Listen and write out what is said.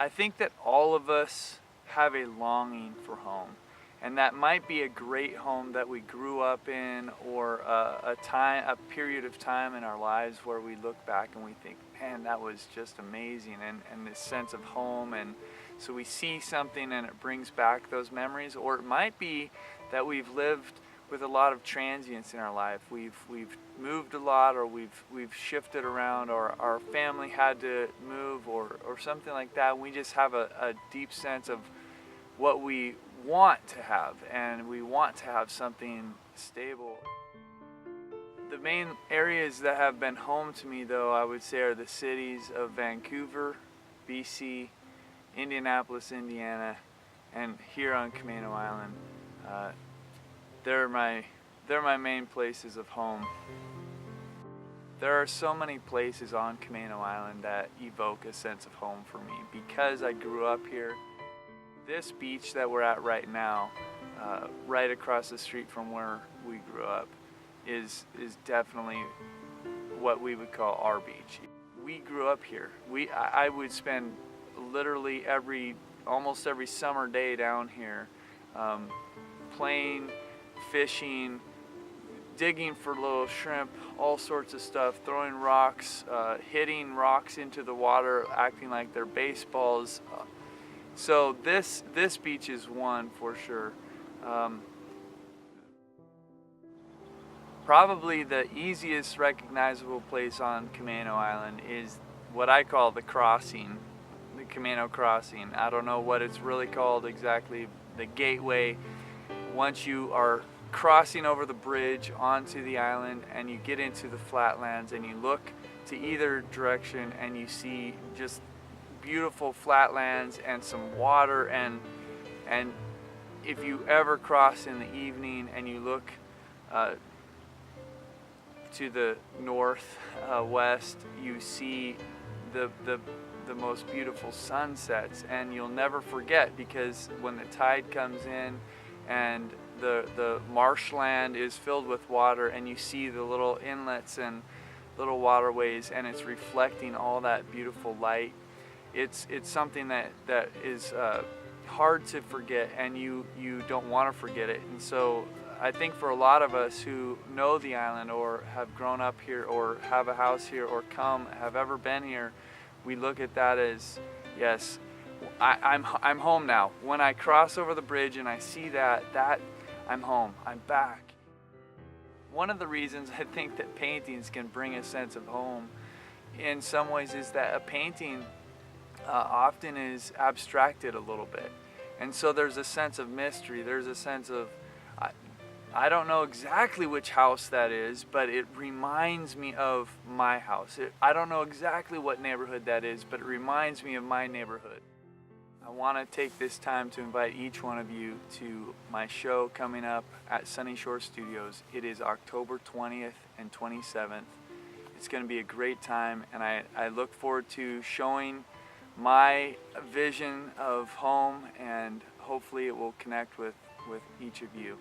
I think that all of us have a longing for home. And that might be a great home that we grew up in, or a period of time in our lives where we look back and we think, man, that was just amazing, and this sense of home. And so we see something and it brings back those memories. Or it might be that we've lived with a lot of transience in our life. We've moved a lot, or we've shifted around, or our family had to move, or something like that. We just have a deep sense of what we want to have, and we want to have something stable. The main areas that have been home to me, though, I would say are the cities of Vancouver, BC, Indianapolis, Indiana, and here on Camano Island. They're my main places of home. There are so many places on Camano Island that evoke a sense of home for me because I grew up here. This beach that we're at right now, right across the street from where we grew up, is definitely what we would call our beach. We grew up here. I would spend literally almost every summer day down here, playing, fishing, digging for little shrimp, all sorts of stuff, throwing rocks, hitting rocks into the water, acting like they're baseballs. So this beach is one for sure. Probably the easiest recognizable place on Camano Island is what I call the crossing, the Camano crossing. I don't know what it's really called exactly, the gateway. Once you are crossing over the bridge onto the island and you get into the flatlands and you look to either direction and you see just beautiful flatlands and some water, and if you ever cross in the evening and you look to the north west, you see the most beautiful sunsets, and you'll never forget, because when the tide comes in and the marshland is filled with water and you see the little inlets and little waterways and it's reflecting all that beautiful light, it's something that is hard to forget, and you don't want to forget it. And so I think for a lot of us who know the island, or have grown up here, or have a house here, or have ever been here, we look at that as, yes, I'm home now. When I cross over the bridge and I see that I'm home, I'm back. One of the reasons I think that paintings can bring a sense of home in some ways is that a painting often is abstracted a little bit, and so there's a sense of mystery. There's a sense of, I don't know exactly which house that is, but it reminds me of my house. I don't know exactly what neighborhood that is, but it reminds me of my neighborhood. I want to take this time to invite each one of you to my show coming up at Sunnyshore Studios. It is October 20th and 27th. It's going to be a great time, and I look forward to showing my vision of home, and hopefully it will connect with each of you.